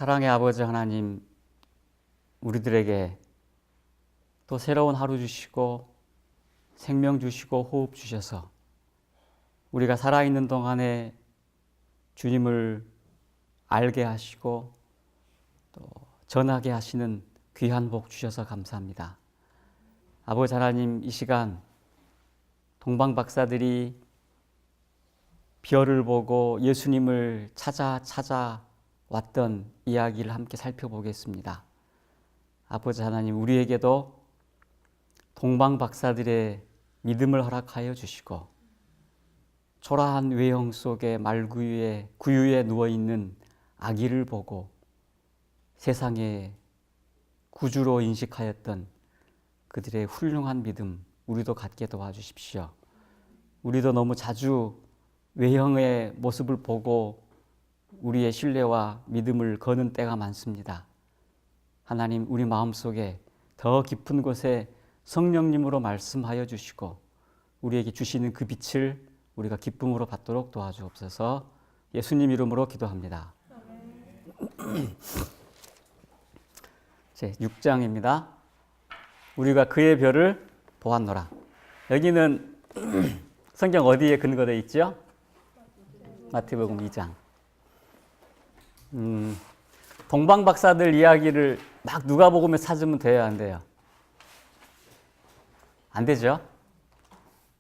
사랑의 아버지 하나님, 우리들에게 또 새로운 하루 주시고 생명 주시고 호흡 주셔서 우리가 살아있는 동안에 주님을 알게 하시고 또 전하게 하시는 귀한 복 주셔서 감사합니다. 아버지 하나님, 이 시간 동방 박사들이 별을 보고 예수님을 찾아 왔던 이야기를 함께 살펴보겠습니다. 아버지 하나님, 우리에게도 동방 박사들의 믿음을 허락하여 주시고 초라한 외형 속에 구유에 누워있는 아기를 보고 세상의 구주로 인식하였던 그들의 훌륭한 믿음, 우리도 갖게 도와주십시오. 우리도 너무 자주 외형의 모습을 보고 우리의 신뢰와 믿음을 거는 때가 많습니다. 하나님, 우리 마음속에 더 깊은 곳에 성령님으로 말씀하여 주시고 우리에게 주시는 그 빛을 우리가 기쁨으로 받도록 도와주옵소서. 예수님 이름으로 기도합니다. 제 6장입니다. 우리가 그의 별을 보았노라. 여기는 성경 어디에 근거되어 있죠? 마태복음 2장. 동방 박사들 이야기를 막 누가복음에 찾으면 돼요, 안 돼요? 안 되죠?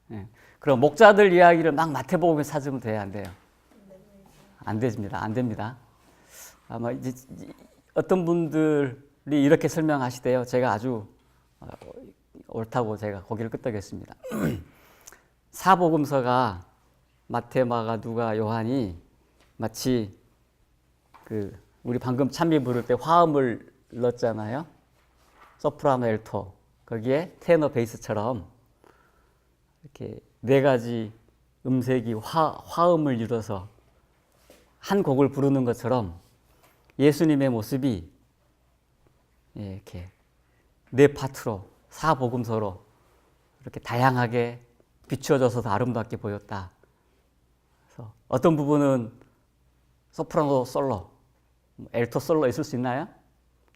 네. 그럼 목자들 이야기를 막 마태복음에 찾으면 돼요, 안 돼요? 안 됩니다. 안 됩니다. 아마 이제 어떤 분들이 이렇게 설명하시대요. 제가 아주 옳다고 제가 고개를 끄덕였습니다. 사복음서가 마태, 마가, 누가, 요한이 마치 우리 방금 찬미 부를 때 화음을 넣었잖아요. 소프라노, 엘토. 거기에 테너, 베이스처럼 이렇게 네 가지 음색이 화음을 이뤄서 한 곡을 부르는 것처럼 예수님의 모습이 이렇게 네 파트로 사복음서로 이렇게 다양하게 비추어져서 더 아름답게 보였다. 그래서 어떤 부분은 소프라노 솔로, 엘토 솔로 있을 수 있나요?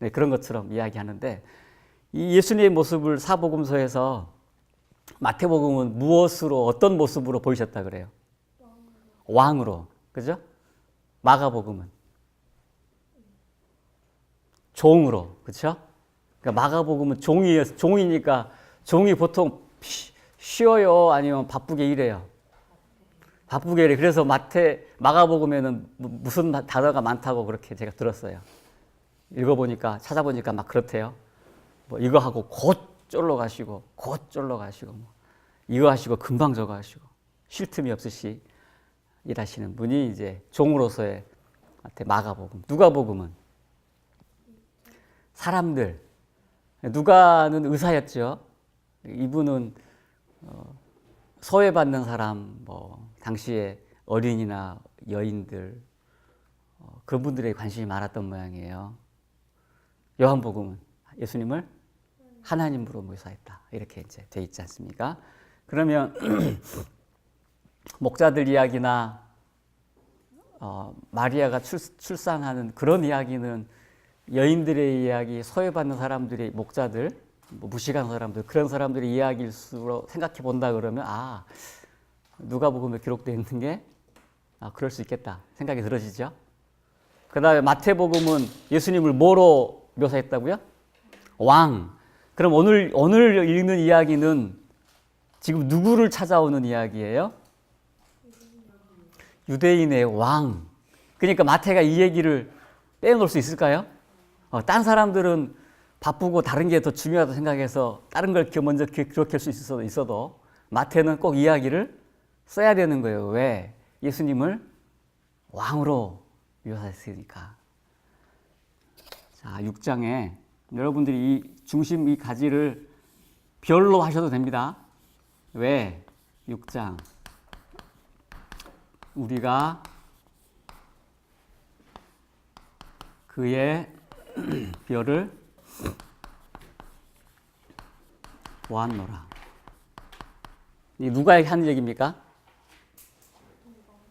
네, 그런 것처럼 이야기하는데 이 예수님의 모습을 사복음서에서 마태복음은 무엇으로 어떤 모습으로 보이셨다 그래요? 왕으로, 그죠? 마가복음은 종으로, 그렇죠? 그러니까 마가복음은 종이니까 종이 보통 쉬어요, 아니면 바쁘게 일해요? 바쁘게 일해. 그래서 마가복음에는 무슨 단어가 많다고 그렇게 제가 들었어요. 읽어보니까, 찾아보니까 막 그렇대요. 뭐 이거 하고 곧 쫄러 가시고, 뭐 이거 하시고 금방 저거 하시고 쉴 틈이 없으시 일하시는 분이 이제 종으로서의 마가복음. 누가복음은 사람들. 누가는 의사였죠. 이분은 소외받는 사람, 뭐 당시에 어린이나 여인들, 그분들에 관심이 많았던 모양이에요. 요한복음은 예수님을 하나님으로 묘사했다. 이렇게 이제 돼 있지 않습니까? 그러면 목자들 이야기나 마리아가 출산하는 그런 이야기는 여인들의 이야기, 소외받는 사람들의 목자들, 뭐 무식한 사람들, 그런 사람들의 이야기일수록 생각해 본다 그러면 누가복음에 기록되어 있는 게 그럴 수 있겠다 생각이 들어지죠. 그 다음에 마태복음은 예수님을 뭐로 묘사했다고요? 왕. 그럼 오늘 읽는 이야기는 지금 누구를 찾아오는 이야기예요? 유대인의 왕. 그러니까 마태가 이 얘기를 빼놓을 수 있을까요? 딴 사람들은 바쁘고 다른 게 더 중요하다고 생각해서 다른 걸 먼저 기록할 수 있어도 마태는 꼭 이야기를 써야 되는 거예요. 왜? 예수님을 왕으로 묘사했으니까. 자, 6장에 여러분들이 이 가지를 별로 하셔도 됩니다. 왜? 6장. 우리가 그의 별을 보았노라. 이 누가 하는 얘기입니까?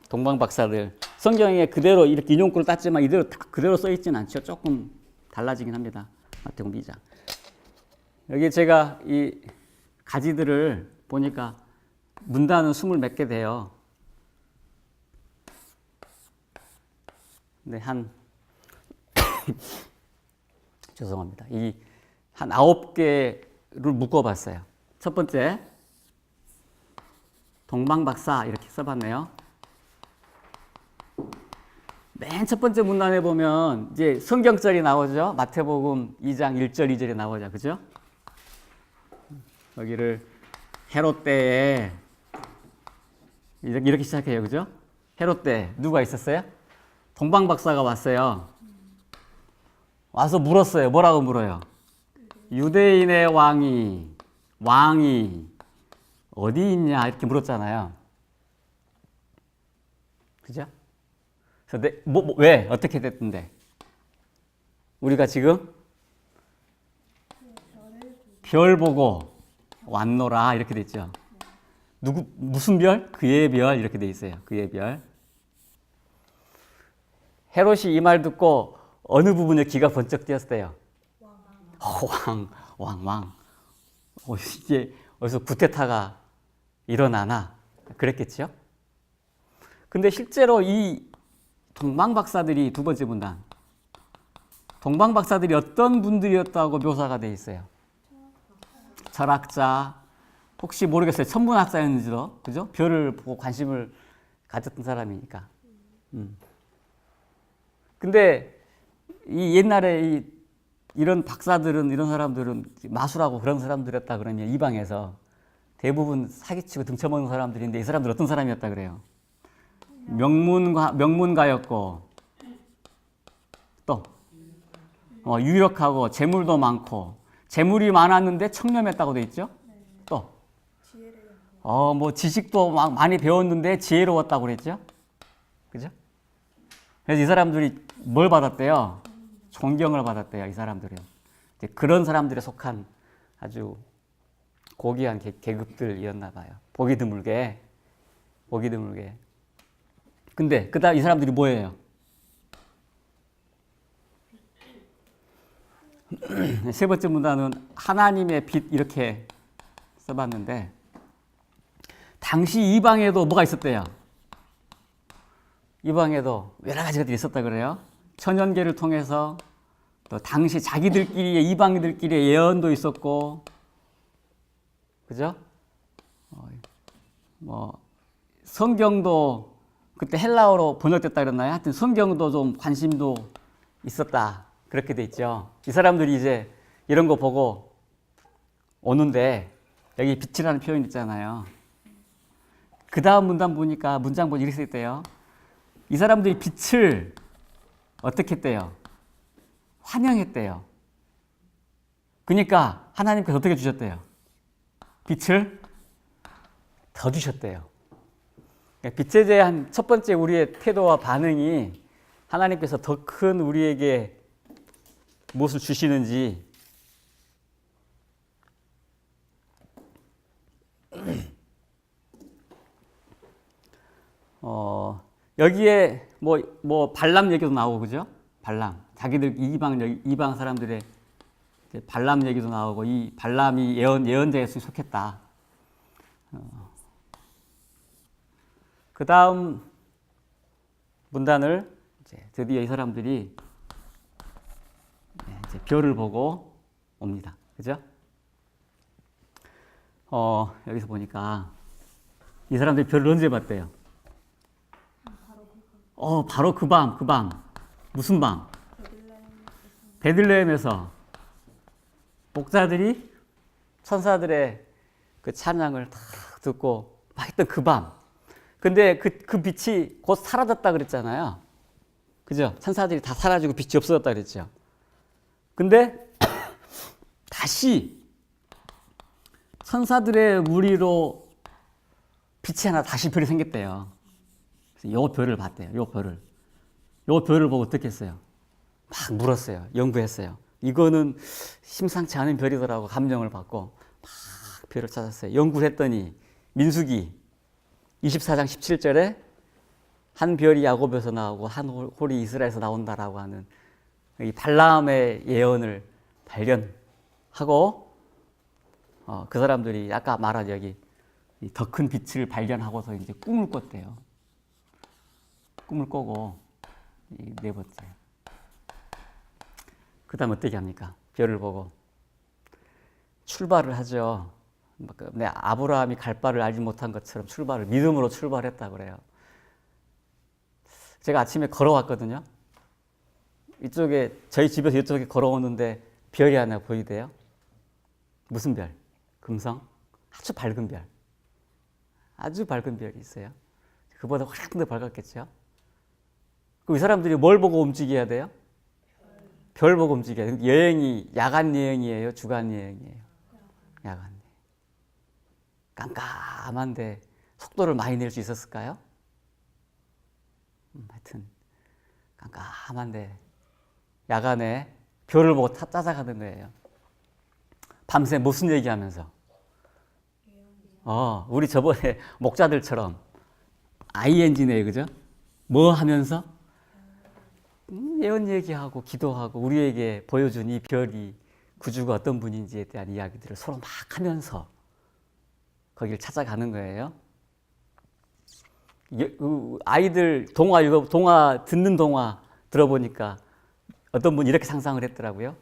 동방 박사들. 성경에 그대로 이렇게 인용구를 땄지만 이대로 딱 그대로 써 있지는 않죠. 조금 달라지긴 합니다. 마태복음 2장. 여기 제가 이 가지들을 보니까 문단은 20 몇 개 돼요. 근데 죄송합니다. 이 한 9개를 묶어봤어요. 첫 번째, 동방박사 이렇게 써봤네요. 맨 첫 번째 문단에 보면 이제 성경절이 나오죠. 마태복음 2장 1절 2절이 나오죠. 그죠? 여기를 헤롯 때에 이렇게 시작해요. 그죠? 헤롯 때 누가 있었어요? 동방박사가 왔어요. 와서 물었어요. 뭐라고 물어요? 유대인의 왕이 어디 있냐 이렇게 물었잖아요. 그죠? 그래서 왜 어떻게 됐던데? 우리가 지금 별 보고 왔노라 이렇게 돼 있죠. 무슨 별? 그의 별 이렇게 돼 있어요. 그의 별. 헤롯이 이 말 듣고 어느 부분에 귀가 번쩍 뜨였어요? 왕. 이제 어디서 구테타가 일어나나 그랬겠죠. 근데 실제로 이 동방박사들이 두 번째 문단, 동방박사들이 어떤 분들이었다고 묘사가 돼 있어요? 철학자, 혹시 모르겠어요. 천문학자였는지도, 그죠? 별을 보고 관심을 가졌던 사람이니까. 근데 이 옛날에 이런 박사들은, 이런 사람들은 마술하고 그런 사람들이었다 그러면 이방에서 대부분 사기치고 등쳐먹는 사람들인데 이 사람들 어떤 사람이었다 그래요? 명문가였고 또 유력하고 재물도 많고, 재물이 많았는데 청렴했다고 돼 있죠? 또 뭐 지식도 많이 배웠는데 지혜로웠다고 그랬죠? 그죠? 그래서 이 사람들이 뭘 받았대요? 존경을 받았대요. 이 사람들은 그런 사람들에 속한 아주 고귀한 계급들이었나 봐요. 보기 드물게. 근데 그다음 이 사람들이 뭐예요? 세 번째 문단은 하나님의 빛 이렇게 써봤는데, 당시 이방에도 뭐가 있었대요? 이방에도 여러 가지 것들이 있었다 그래요. 천연계를 통해서 또 당시 자기들끼리 이방인들끼리 예언도 있었고, 그죠? 성경도 그때 헬라어로 번역됐다 그랬나요? 하여튼 성경도 좀 관심도 있었다 그렇게 돼 있죠. 이 사람들이 이제 이런 거 보고 오는데 여기 빛이라는 표현 있잖아요. 그 다음 문장 보니까 이렇게 써 있대요. 이 사람들이 빛을 어떻게 했대요? 환영했대요. 그러니까 하나님께서 어떻게 주셨대요? 빛을 더 주셨대요. 빛에 대한 첫 번째 우리의 태도와 반응이 하나님께서 더 큰 우리에게 무엇을 주시는지 여기에 뭐 발람 얘기도 나오고, 그죠? 발람, 자기들 이방 사람들의 발람 얘기도 나오고, 이 발람이 예언자에 속했다. 그 다음 문단을 이제 드디어 이 사람들이 이제 별을 보고 옵니다. 그죠? 여기서 보니까 이 사람들이 별을 언제 봤대요? 바로 그 밤. 무슨 밤? 베들레헴에서 목자들이 천사들의 그 찬양을 다 듣고 막 했던 그 밤. 근데 그 빛이 곧 사라졌다 그랬잖아요. 그죠? 천사들이 다 사라지고 빛이 없어졌다 그랬죠. 근데 다시 천사들의 무리로 빛이 하나 다시 별이 생겼대요. 그래서 요 별을 봤대요. 요 별을 보고 어떻게 했어요? 막 물었어요. 연구했어요. 이거는 심상치 않은 별이더라고 감명을 받고 막 별을 찾았어요. 연구를 했더니 민수기 24장 17절에 한 별이 야곱에서 나오고 한 홀이 이스라엘에서 나온다라고 하는 이 발람의 예언을 발견하고 그 사람들이 아까 말한 여기 더 큰 빛을 발견하고서 이제 꿈을 꿨대요. 꿈을 꾸고 네 번째. 그 다음 어떻게 합니까? 별을 보고 출발을 하죠. 아브라함이 갈 바를 알지 못한 것처럼 믿음으로 출발했다 그래요. 제가 아침에 걸어왔거든요. 이쪽에 저희 집에서 이쪽에 걸어오는데 별이 하나 보이대요. 무슨 별? 금성? 아주 밝은 별. 아주 밝은 별이 있어요. 그보다 훨씬 더 밝았겠죠. 그럼 이 사람들이 뭘 보고 움직여야 돼요? 별 보고 움직여야 돼요. 여행이 야간 여행이에요? 주간 여행이에요? 야간 여행. 깜깜한데 속도를 많이 낼 수 있었을까요? 하여튼 깜깜한데 야간에 별을 보고 찾아가는 거예요. 밤새 무슨 얘기하면서? 우리 저번에 목자들처럼 ING네요, 그죠? 뭐 하면서? 예언 얘기하고 기도하고 우리에게 보여준 이 별이 구주가 어떤 분인지에 대한 이야기들을 서로 막 하면서 거기를 찾아가는 거예요. 아이들 동화 듣는 동화 들어보니까 어떤 분이 이렇게 상상을 했더라고요.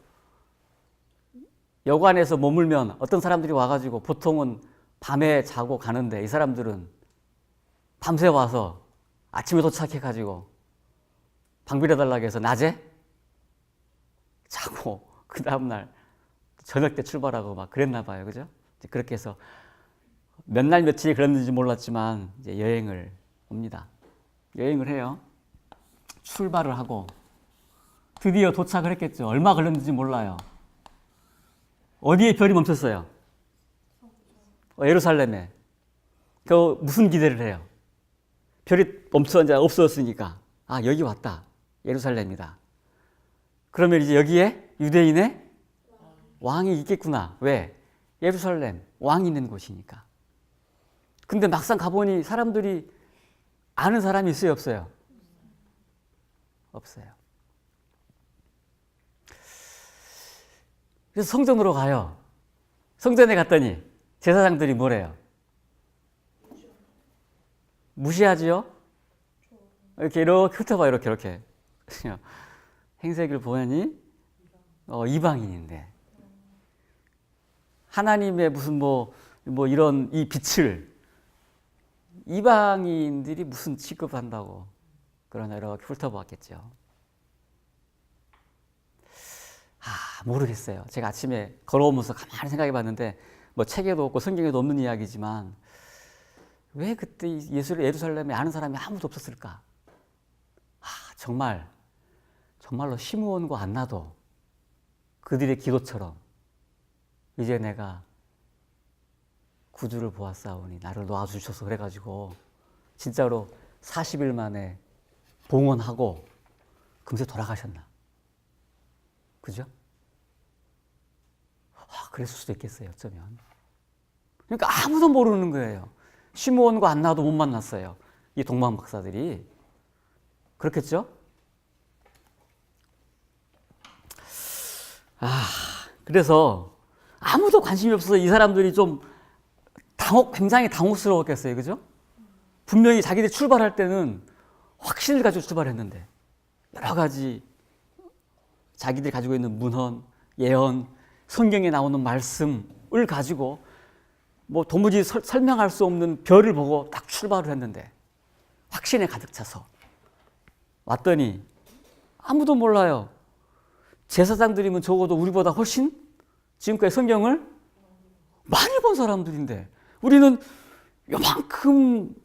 여관에서 머물면 어떤 사람들이 와가지고 보통은 밤에 자고 가는데 이 사람들은 밤새 와서 아침에 도착해가지고 방 빌려달라고 해서 낮에 자고 그 다음날 저녁 때 출발하고 막 그랬나 봐요. 그죠? 그렇게 해서 몇 날 며칠이 그랬는지 몰랐지만 이제 여행을 옵니다. 여행을 해요. 출발을 하고 드디어 도착을 했겠죠. 얼마 걸렸는지 몰라요. 어디에 별이 멈췄어요? 예루살렘에. 그 무슨 기대를 해요? 별이 없어졌으니까 여기 왔다. 예루살렘이다. 그러면 이제 여기에 유대인의 왕이 있겠구나. 왜? 예루살렘 왕이 있는 곳이니까. 근데 막상 가보니 사람들이 아는 사람이 있어요, 없어요? 없어요. 그래서 성전으로 가요. 성전에 갔더니 제사장들이 뭐래요? 무시하지요? 이렇게 훑어봐요. 이렇게. 행색을 보니 이방인인데 하나님의 무슨 이런 이 빛을 이방인들이 무슨 취급한다고 그러나 이렇게 훑어보았겠죠. 모르겠어요. 제가 아침에 걸어오면서 가만히 생각해 봤는데 책에도 없고 성경에도 없는 이야기지만 왜 그때 예루살렘에 아는 사람이 아무도 없었을까? 정말로 시므온과 안나도 그들의 기도처럼 이제 내가 구주를 보았사오니 나를 놓아주셔서 그래가지고 진짜로 40일 만에 봉헌하고 금세 돌아가셨나? 그죠? 그랬을 수도 있겠어요, 어쩌면. 그러니까 아무도 모르는 거예요. 시므온과 안나도 못 만났어요. 이 동방 박사들이. 그렇겠죠? 그래서 아무도 관심이 없어서 이 사람들이 좀 굉장히 당혹스러웠겠어요. 그죠? 분명히 자기들이 출발할 때는 확신을 가지고 출발했는데 여러 가지 자기들이 가지고 있는 문헌, 예언, 성경에 나오는 말씀을 가지고 도무지 설명할 수 없는 별을 보고 딱 출발을 했는데 확신에 가득 차서 왔더니 아무도 몰라요. 제사장들이면 적어도 우리보다 훨씬 지금까지 성경을 많이 본 사람들인데 우리는 요만큼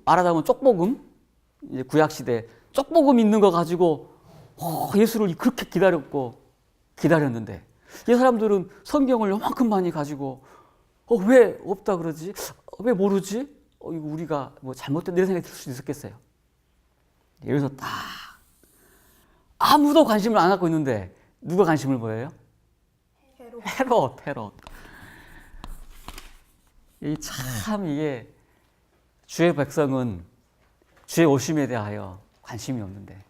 말하자면 쪽복음, 이제 구약시대 쪽복음 있는 거 가지고 예수를 그렇게 기다렸는데 이 사람들은 성경을 요만큼 많이 가지고 왜 없다 그러지? 왜 모르지? 이거 우리가 잘못된 이런 생각이 들 수도 있었겠어요. 여기서 딱 아무도 관심을 안 갖고 있는데 누가 관심을 보여요? 헤롯. 이게 주의 백성은 주의 오심에 대하여 관심이 없는데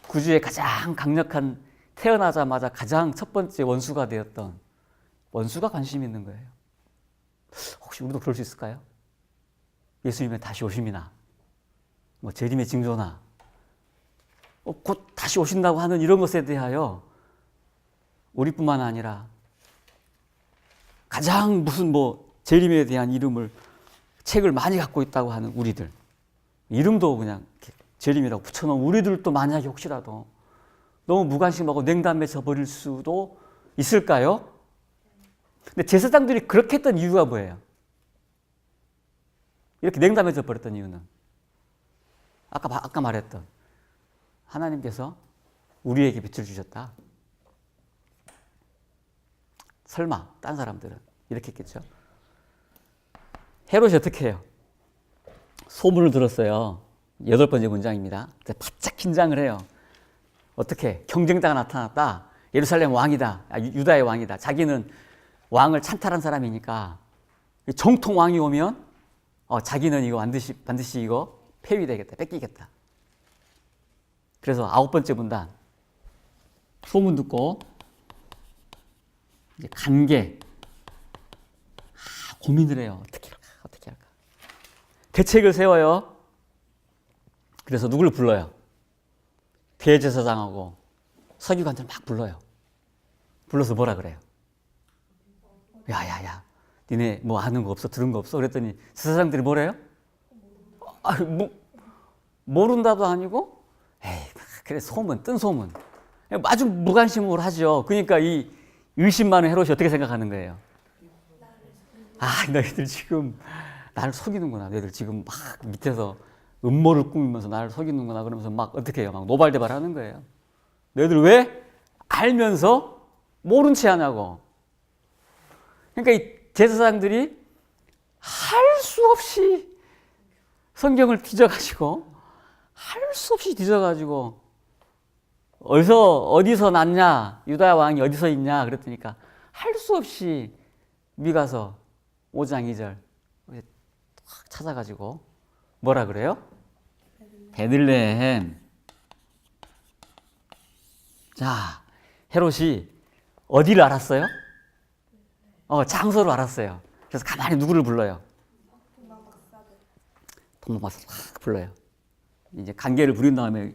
구주의 가장 강력한 태어나자마자 가장 첫 번째 원수가 되었던 원수가 관심 있는 거예요. 혹시 우리도 그럴 수 있을까요? 예수님의 다시 오심이나 뭐 재림의 징조나 곧 다시 오신다고 하는 이런 것에 대하여 우리뿐만 아니라 가장 무슨 뭐 재림에 대한 이름을 책을 많이 갖고 있다고 하는 우리들, 이름도 그냥 재림이라고 붙여놓은 우리들도 만약에 혹시라도 너무 무관심하고 냉담해져 버릴 수도 있을까요? 근데 제사장들이 그렇게 했던 이유가 뭐예요? 이렇게 냉담해져 버렸던 이유는 아까 말했던 하나님께서 우리에게 빛을 주셨다. 설마 딴 사람들은 이렇게 했겠죠. 헤롯이 어떻게 해요? 소문을 들었어요. 8번째 문장입니다. 바짝 긴장을 해요. 어떻게? 경쟁자가 나타났다. 예루살렘 왕이다. 유다의 왕이다. 자기는 왕을 찬탈한 사람이니까 정통 왕이 오면 자기는 이거 반드시 이거 폐위되겠다. 뺏기겠다. 그래서 9번째 문단 소문 듣고 이제 간계 고민을 해요. 어떻게 할까? 대책을 세워요. 그래서 누구를 불러요? 대제사장하고 서기관들 막 불러요. 불러서 뭐라 그래요? 야야야, 니네 뭐 아는 거 없어? 들은 거 없어? 그랬더니 제사장들이 뭐래요? 모른다도 아니고, 에이, 그래 소문, 뜬 소문. 아주 무관심으로 하죠. 그러니까 이 의심 많은 헤롯이 어떻게 생각하는 거예요? 너희들 지금 나를 속이는구나. 너희들 지금 막 밑에서 음모를 꾸미면서 나를 속이는구나. 그러면서 막 어떻게 해요? 막 노발대발 하는 거예요. 너희들 왜 알면서 모른 채 하냐고. 그러니까 이 제사장들이 할 수 없이 성경을 뒤져가지고 어디서 났냐? 유다 왕이 어디서 있냐? 그랬더니까 할 수 없이 미가서 5장 2절 찾아가지고 뭐라 그래요? 베들레헴. 자, 헤롯이 어디를 알았어요? 장소를 알았어요. 그래서 가만히 누구를 불러요? 동방박사들 확 불러요. 이제 관계를 부린 다음에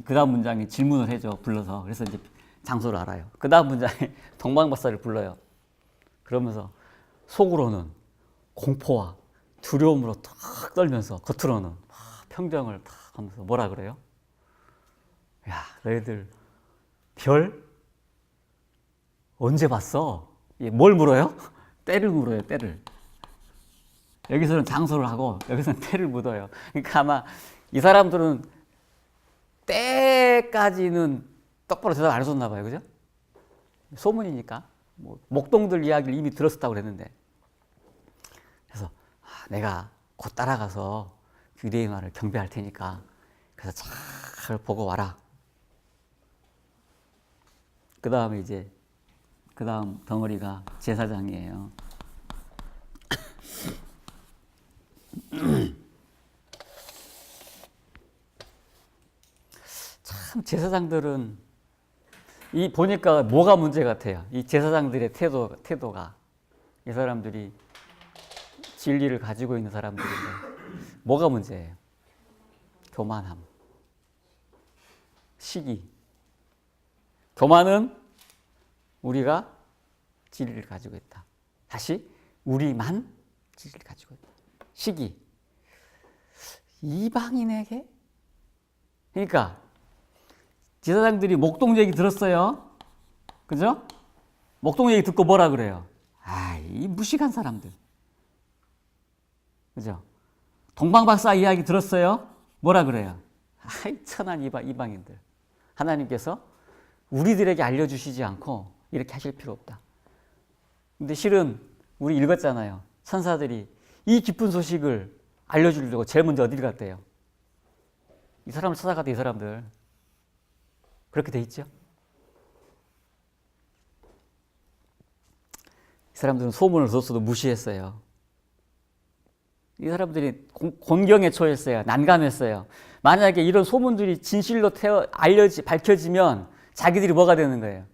그 다음 문장에 질문을 해줘. 불러서. 그래서 이제 장소를 알아요. 그 다음 문장에 동방박사를 불러요. 그러면서 속으로는 공포와 두려움으로 탁 떨면서 겉으로는 평정을 탁 하면서 뭐라 그래요? 야, 너희들 별 언제 봤어? 뭘 물어요? 때를 물어요, 때를. 여기서는 장소를 하고 여기서는 때를 묻어요. 그러니까 아마 이 사람들은 때까지는 똑바로 대답 안 해줬나 봐요. 그죠? 소문이니까. 뭐 목동들 이야기를 이미 들었었다고 그랬는데. 그래서 내가 곧 따라가서 유대의 말을 경배할 테니까 그래서 잘 보고 와라. 그 다음에 이제 그 다음 덩어리가 제사장이에요. 참 제사장들은 이 보니까 뭐가 문제 같아요. 이 제사장들의 태도가 이 사람들이 진리를 가지고 있는 사람들인데 뭐가 문제예요? 교만함, 시기. 교만은 우리가 진리를 가지고 있다. 다시 우리만 진리를 가지고 있다. 시기. 이방인에게? 그러니까 제사장들이 목동 얘기 들었어요. 그죠? 목동 얘기 듣고 뭐라 그래요? 이 무식한 사람들. 그죠? 동방박사 이야기 들었어요? 뭐라 그래요? 천한 이방인들. 하나님께서 우리들에게 알려주시지 않고 이렇게 하실 필요 없다. 근데 실은 우리 읽었잖아요. 천사들이 이 기쁜 소식을 알려주려고 제일 먼저 어디를 갔대요? 이 사람을 찾아갔대, 이 사람들. 그렇게 돼 있죠? 이 사람들은 소문을 들었어도 무시했어요. 이 사람들이 곤경에 처했어요. 난감했어요. 만약에 이런 소문들이 진실로 밝혀지면 자기들이 뭐가 되는 거예요?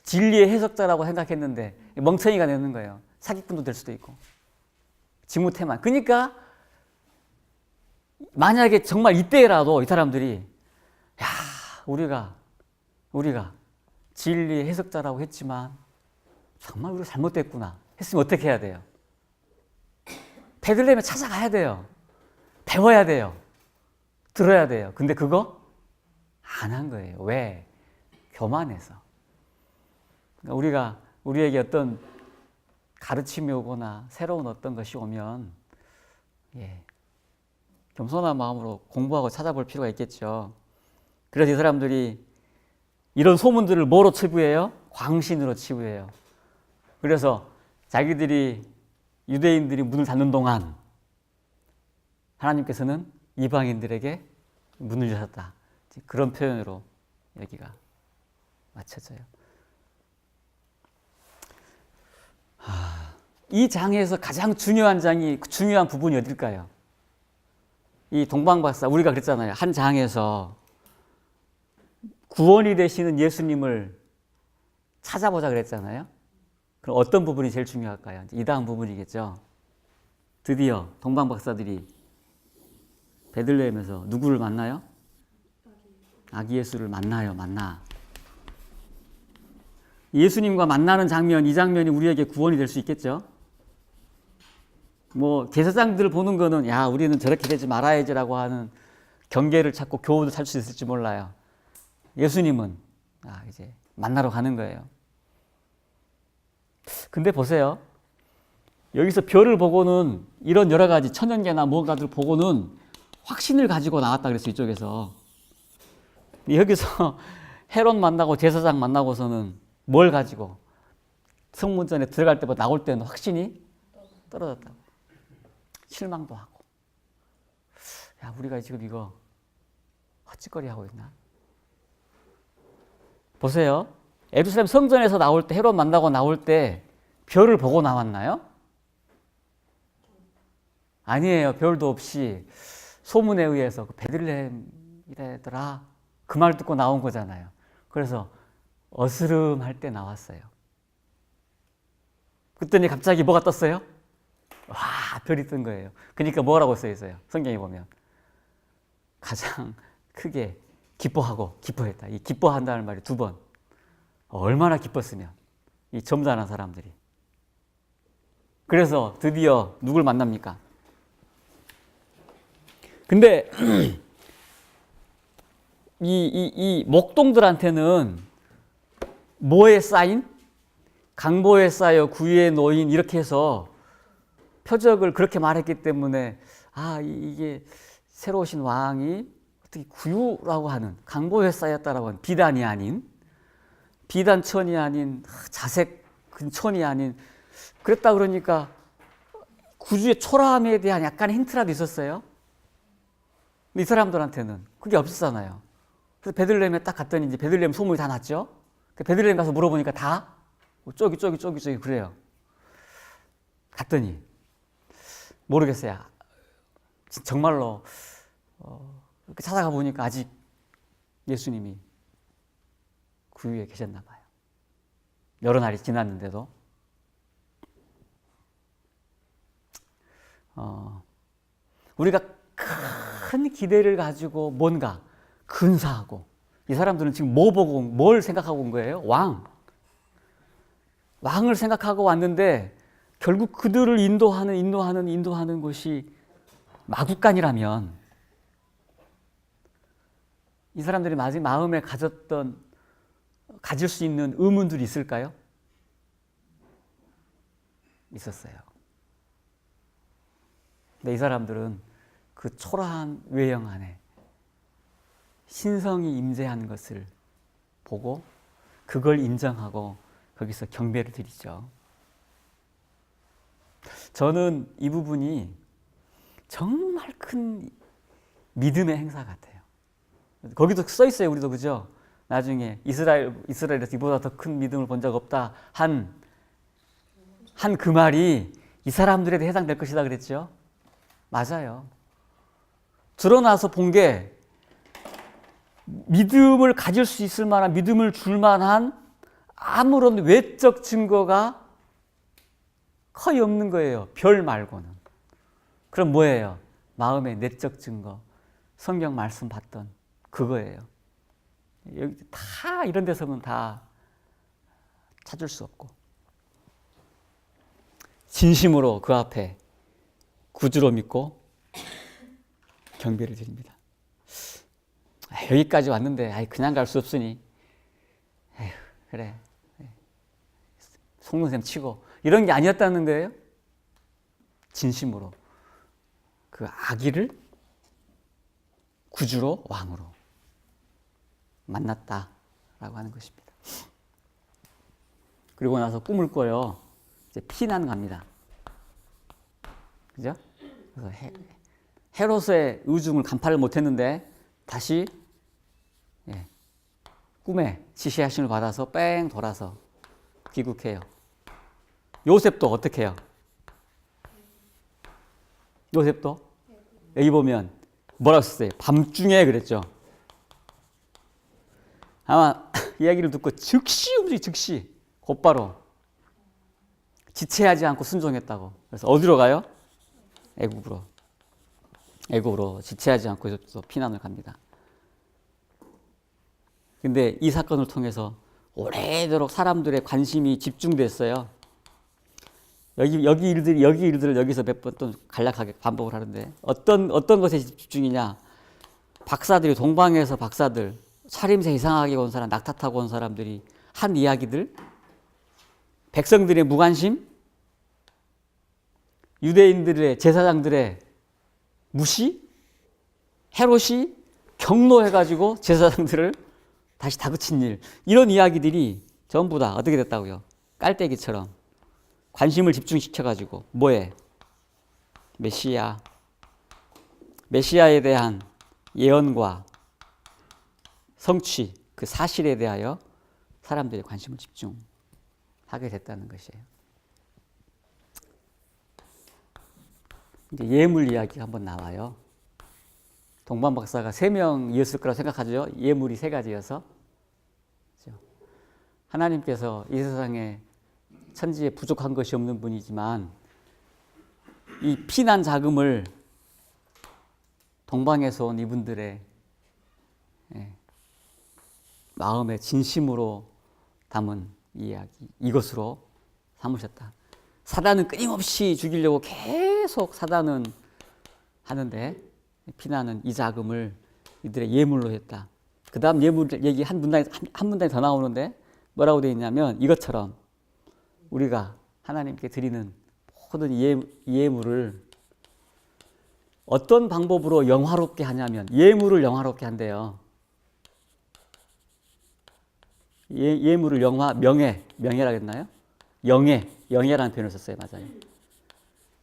진리의 해석자라고 생각했는데 멍청이가 되는 거예요. 사기꾼도 될 수도 있고. 지무태만. 그러니까 만약에 정말 이때라도 이 사람들이 야, 우리가 진리의 해석자라고 했지만 정말 우리가 잘못됐구나 했으면 어떻게 해야 돼요? 베들레헴에 찾아가야 돼요. 배워야 돼요. 들어야 돼요. 근데 그거 안 한 거예요. 왜? 교만해서. 그러니까 우리에게 어떤 가르침이 오거나 새로운 어떤 것이 오면 겸손한 마음으로 공부하고 찾아볼 필요가 있겠죠. 그래서 이 사람들이 이런 소문들을 뭐로 치부해요? 광신으로 치부해요. 그래서 자기들이 유대인들이 문을 닫는 동안 하나님께서는 이방인들에게 문을 여셨다. 그런 표현으로 여기가 맞춰져요. 이 장에서 가장 중요한 부분이 어딜까요? 이 동방박사, 우리가 그랬잖아요. 한 장에서 구원이 되시는 예수님을 찾아보자 그랬잖아요. 그럼 어떤 부분이 제일 중요할까요? 이 다음 부분이겠죠. 드디어 동방박사들이 베들레헴에서 누구를 만나요? 아기 예수를 만나. 예수님과 만나는 장면, 이 장면이 우리에게 구원이 될 수 있겠죠. 뭐 제사장들 보는 거는 야, 우리는 저렇게 되지 말아야지라고 하는 경계를 찾고 교훈을 찾을 수 있을지 몰라요. 예수님은 이제 만나러 가는 거예요. 근데 보세요. 여기서 별을 보고는 이런 여러 가지 천연계나 뭔가들 보고는 확신을 가지고 나왔다 그랬어요. 이쪽에서. 여기서 헤롯 만나고 제사장 만나고서는 뭘 가지고 성문전에 들어갈 때보다 나올 때는 확신이 떨어졌다고. 실망도 하고. 야, 우리가 지금 이거 헛짓거리 하고 있나? 보세요. 예루살렘 성전에서 나올 때, 헤롯 만나고 나올 때 별을 보고 나왔나요? 아니에요. 별도 없이 소문에 의해서 베들레헴이래더라. 그 말 듣고 나온 거잖아요. 그래서 어스름할 때 나왔어요. 그랬더니 갑자기 뭐가 떴어요? 와, 별이 뜬 거예요. 그러니까 뭐라고 써 있어요? 성경에 보면 가장 크게 기뻐했다. 이 기뻐한다는 말이 2번. 얼마나 기뻤으면 이 점잖은 사람들이. 그래서 드디어 누굴 만납니까? 근데 이 목동들한테는 뭐에 쌓인? 강보에 쌓여 구유에 놓인 이렇게 해서 표적을 그렇게 말했기 때문에 이게 새로 오신 왕이 어떻게 구유라고 하는 강보에 쌓였다라고 하는 비단이 아닌 비단천이 아닌 자색 근천이 아닌 그랬다 그러니까 구주의 초라함에 대한 약간의 힌트라도 있었어요. 이 사람들한테는 그게 없었잖아요. 그래서 베들레헴에 딱 갔더니 이제 베들레헴 소문이 다 났죠. 베들레헴 가서 물어보니까 다 저기 그래요. 갔더니 모르겠어요. 정말로 이렇게 찾아가 보니까 아직 예수님이 구유에 계셨나 봐요. 여러 날이 지났는데도. 우리가 큰 기대를 가지고 뭔가 근사하고, 이 사람들은 지금 뭐 보고 뭘 생각하고 온 거예요? 왕을 생각하고 왔는데 결국 그들을 인도하는 것이 마구간이라면 이 사람들이 마음에 가질 수 있는 의문들이 있을까요? 있었어요. 근데 이 사람들은 그 초라한 외형 안에 신성이 임재하는 것을 보고 그걸 인정하고 거기서 경배를 드리죠. 저는 이 부분이 정말 큰 믿음의 행사 같아요. 거기도 써 있어요. 우리도 그죠? 나중에 이스라엘에서 이보다 더 큰 믿음을 본 적 없다 한 그 말이 이 사람들에도 해당될 것이다 그랬죠? 맞아요. 드러나서 본 게 믿음을 가질 수 있을 만한, 믿음을 줄 만한 아무런 외적 증거가 거의 없는 거예요. 별 말고는. 그럼 뭐예요? 마음의 내적 증거. 성경 말씀 봤던 그거예요. 여기 다 이런 데서는 다 찾을 수 없고. 진심으로 그 앞에 구주로 믿고 경배를 드립니다. 여기까지 왔는데 그냥 갈 수 없으니 에휴, 그래 속는 셈 치고 이런 게 아니었다는 거예요. 진심으로 그 아기를 구주로 왕으로 만났다라고 하는 것입니다. 그리고 나서 꿈을 꿔요. 이제 피난 갑니다. 그죠? 그래서 헤롯의 의중을 간파를 못했는데 다시 꿈에 지시하심을 받아서 뺑 돌아서 귀국해요. 요셉도 어떻게 해요? 요셉도 여기 보면 뭐라고 썼어요? 밤중에 그랬죠. 아마 이야기를 듣고 즉시 움직이 즉시 곧바로 지체하지 않고 순종했다고. 그래서 어디로 가요? 애국으로. 애국으로 지체하지 않고 또 피난을 갑니다. 근데 이 사건을 통해서 오래도록 사람들의 관심이 집중됐어요. 여기 일들을 여기서 몇 번 또 간략하게 반복을 하는데 어떤 것에 집중이냐? 박사들이 동방에서 박사들 차림새 이상하게 온 사람, 낙타 타고 온 사람들이 한 이야기들, 백성들의 무관심, 유대인들의 제사장들의 무시, 헤롯이 경노해가지고 제사장들을 다시 다그친 일, 이런 이야기들이 전부 다 어떻게 됐다고요? 깔때기처럼 관심을 집중시켜가지고 뭐에? 메시아에 대한 예언과 성취, 그 사실에 대하여 사람들의 관심을 집중하게 됐다는 것이에요. 이제 예물 이야기가 한번 나와요. 동방 박사가 3명이었을 거라고 생각하죠. 예물이 3가지여서. 그렇죠? 하나님께서 이 세상에 천지에 부족한 것이 없는 분이지만 이 피난 자금을 동방에서 온 이분들의 마음에 진심으로 담은 이야기, 이것으로 삼으셨다. 사단은 끊임없이 죽이려고 계속 사단은 하는데 피난은 이 자금을 이들의 예물로 했다. 그 다음 예물 얘기 한 문단이 더 나오는데 뭐라고 되어 있냐면 이것처럼 우리가 하나님께 드리는 모든 예물을 어떤 방법으로 영화롭게 하냐면 예물을 영화롭게 한대요. 예물을 명예라고 했나요? 영예라는 표현을 썼어요. 맞아요.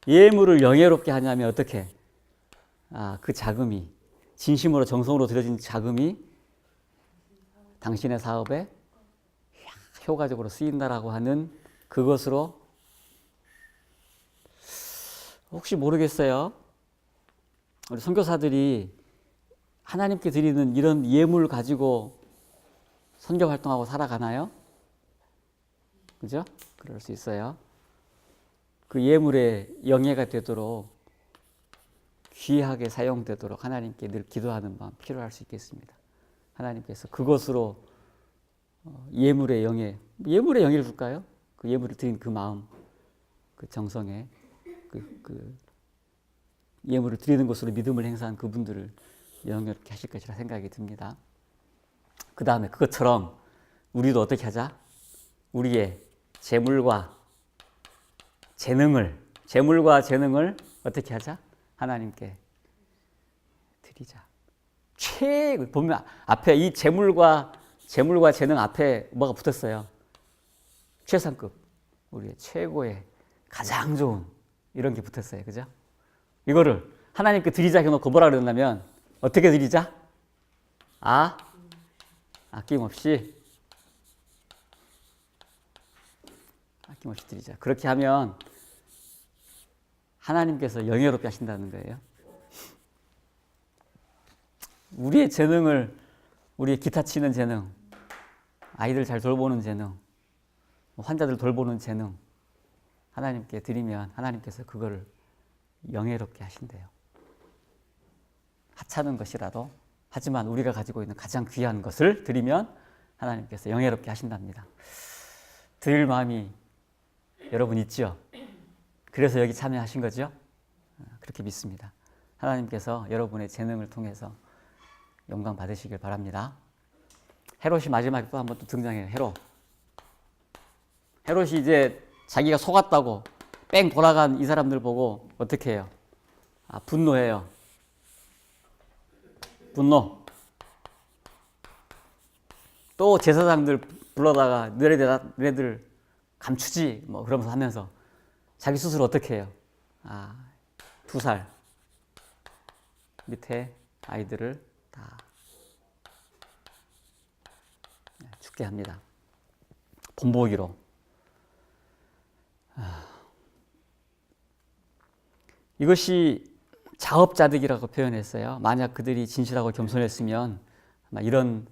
예물을 영예롭게 하냐면 어떻게? 그 자금이 진심으로 정성으로 들여진 자금이 당신의 사업에 효과적으로 쓰인다라고 하는 그것으로 혹시 모르겠어요. 우리 선교사들이 하나님께 드리는 이런 예물 가지고 선교 활동하고 살아가나요? 그죠? 그럴 수 있어요. 그 예물의 영예가 되도록 귀하게 사용되도록 하나님께 늘 기도하는 마음 필요할 수 있겠습니다. 하나님께서 그것으로 예물의 영예를 줄까요? 그 예물을 드린 그 마음, 그 정성에 그 예물을 드리는 것으로 믿음을 행사한 그분들을 영예롭게 하실 것이라 생각이 듭니다. 그 다음에 그것처럼 우리도 어떻게 하자? 우리의 재물과 재능을 어떻게 하자? 하나님께 드리자. 보면 앞에 이 재물과 재능 앞에 뭐가 붙었어요? 최상급, 우리의 최고의 가장 좋은 이런 게 붙었어요. 그죠? 이거를 하나님께 드리자 해놓고 뭐라 그랬냐면 어떻게 드리자? 아낌없이 드리자. 그렇게 하면 하나님께서 영예롭게 하신다는 거예요. 우리의 재능을, 우리의 기타 치는 재능, 아이들 잘 돌보는 재능, 환자들 돌보는 재능 하나님께 드리면 하나님께서 그거를 영예롭게 하신대요. 하찮은 것이라도, 하지만 우리가 가지고 있는 가장 귀한 것을 드리면 하나님께서 영예롭게 하신답니다. 드릴 마음이 여러분 있죠? 그래서 여기 참여하신 거죠? 그렇게 믿습니다. 하나님께서 여러분의 재능을 통해서 영광 받으시길 바랍니다. 헤롯이 마지막에 또 한 번 또 등장해요. 헤롯이 이제 자기가 속았다고 뺑 돌아간 이 사람들 보고 어떻게 해요? 분노해요. 분노. 또 제사장들 불러다가 너희들 감추지 뭐 그러면서 하면서 자기 스스로 어떻게 해요? 2살 밑에 아이들을 다 죽게 합니다. 본보기로. 이것이 자업자득이라고 표현했어요. 만약 그들이 진실하고 겸손했으면 아마 이런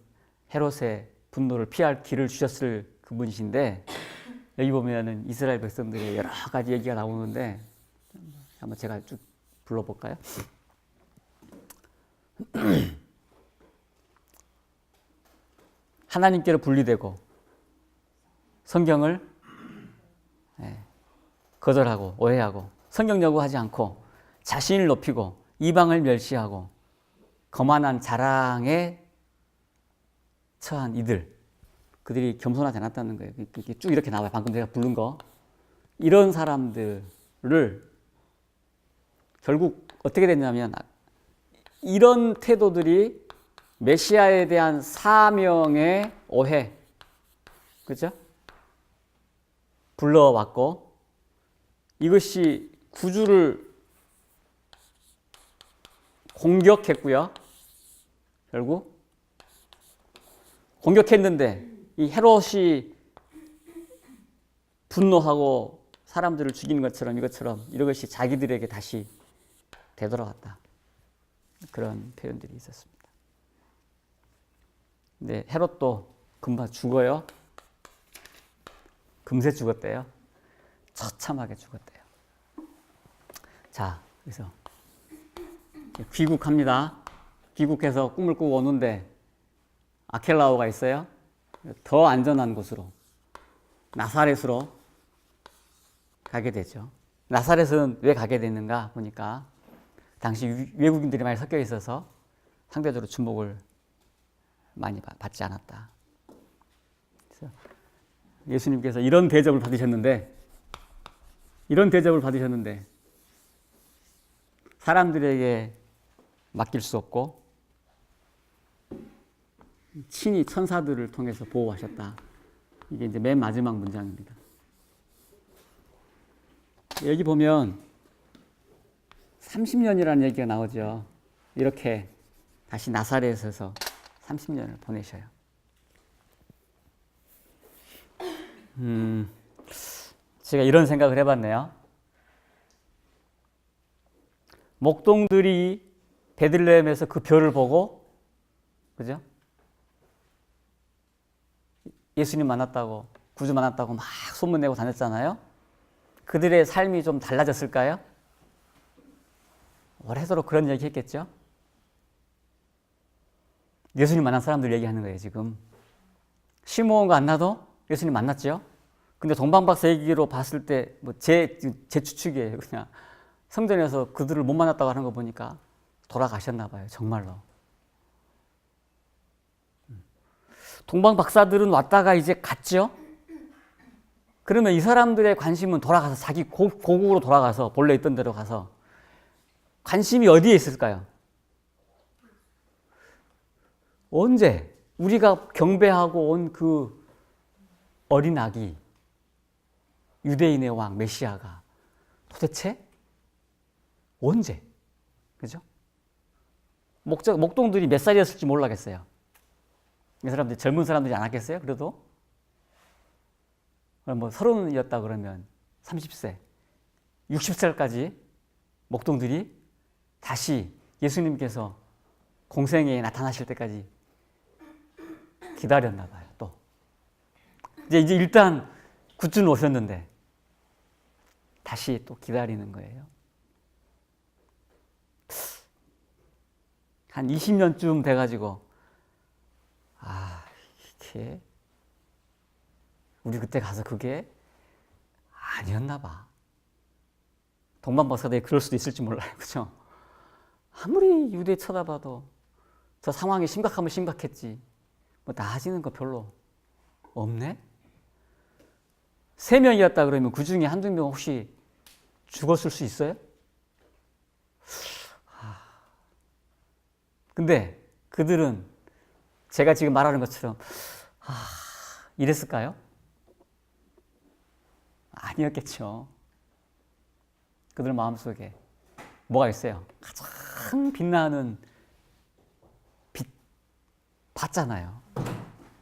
헤롯의 분노를 피할 길을 주셨을 그분이신데, 여기 보면은 이스라엘 백성들의 여러 가지 얘기가 나오는데 한번 제가 쭉 불러볼까요? 하나님께로 분리되고 성경을 거절하고 오해하고 성경 연구하지 않고 자신을 높이고 이방을 멸시하고 거만한 자랑에 처한 이들, 그들이 겸손하지 않았다는 거예요. 쭉 이렇게 나와요. 방금 제가 부른 거. 이런 사람들을 결국 어떻게 됐냐면, 이런 태도들이 메시아에 대한 사명의 오해, 그죠? 불러왔고, 이것이 구주를 공격했고요. 결국 공격했는데 이 헤롯이 분노하고 사람들을 죽이는 것처럼 이것이 자기들에게 다시 되돌아왔다. 그런 표현들이 있었습니다. 근데 헤롯도 금방 죽어요. 금세 죽었대요. 처참하게 죽었대요. 자, 그래서 귀국합니다. 귀국해서 꿈을 꾸고 오는데 아켈라오가 있어요. 더 안전한 곳으로, 나사렛으로 가게 되죠. 나사렛은 왜 가게 됐는가 보니까 당시 외국인들이 많이 섞여 있어서 상대적으로 주목을 많이 받지 않았다. 그래서 예수님께서 이런 대접을 받으셨는데 사람들에게 맡길 수 없고 친히 천사들을 통해서 보호하셨다. 이게 이제 맨 마지막 문장입니다. 여기 보면 30년이라는 얘기가 나오죠. 이렇게 다시 나사렛에서 30년을 보내셔요. 제가 이런 생각을 해봤네요. 목동들이 베들레헴에서 그 별을 보고, 그죠? 예수님 만났다고, 구주 만났다고 막 소문내고 다녔잖아요. 그들의 삶이 좀 달라졌을까요? 오래도록 그런 얘기 했겠죠? 예수님 만난 사람들 얘기하는 거예요, 지금. 시므온과 안나도 예수님 만났죠? 근데 동방박사 얘기로 봤을 때, 제 추측이에요, 그냥. 성전에서 그들을 못 만났다고 하는 거 보니까 돌아가셨나 봐요, 정말로. 동방박사들은 왔다가 이제 갔죠? 그러면 이 사람들의 관심은 돌아가서 자기 고국으로 돌아가서 본래 있던 데로 가서 관심이 어디에 있을까요? 언제 우리가 경배하고 온 그 어린 아기, 유대인의 왕 메시아가 도대체 언제? 그죠? 목동들이 몇 살이었을지 몰라겠어요. 이 사람들이 젊은 사람들이 안 왔겠어요? 그래도 뭐 30이었다 그러면 30세, 60살까지 목동들이 다시 예수님께서 공생애에 나타나실 때까지 기다렸나 봐요. 또 이제 일단 굿즈는 오셨는데 다시 또 기다리는 거예요. 한 20년쯤 돼가지고 이게 우리 그때 가서 그게 아니었나 봐. 동방박사들이 그럴 수도 있을지 몰라요. 그죠? 아무리 유대 쳐다봐도 저 상황이 심각하면 심각했지 뭐 나아지는 거 별로 없네? 3명이었다 그러면 그 중에 한두 명 혹시 죽었을 수 있어요? 근데 그들은 제가 지금 말하는 것처럼 이랬을까요? 아니었겠죠. 그들 마음속에 뭐가 있어요? 가장 빛나는 빛 봤잖아요.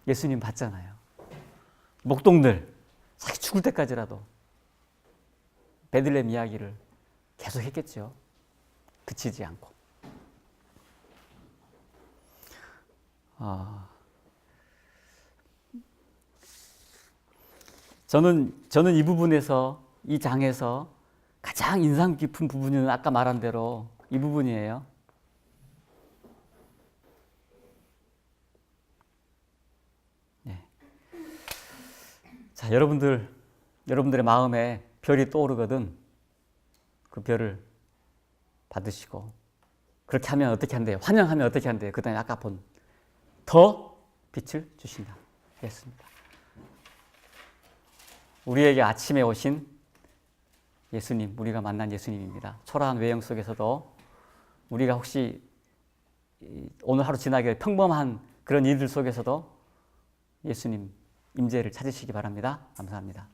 예수님 봤잖아요. 목동들 자기 죽을 때까지라도 베들레헴 이야기를 계속 했겠죠. 그치지 않고. 저는 이 부분에서, 이 장에서 가장 인상 깊은 부분은 아까 말한 대로 이 부분이에요. 네. 자, 여러분들의 마음에 별이 떠오르거든 그 별을 받으시고, 그렇게 하면 어떻게 한대요? 환영하면 어떻게 한대요? 그 다음에 아까 본 더 빛을 주신다 했습니다. 우리에게 아침에 오신 예수님, 우리가 만난 예수님입니다. 초라한 외형 속에서도 우리가 혹시 오늘 하루 지나게 평범한 그런 일들 속에서도 예수님 임재를 찾으시기 바랍니다. 감사합니다.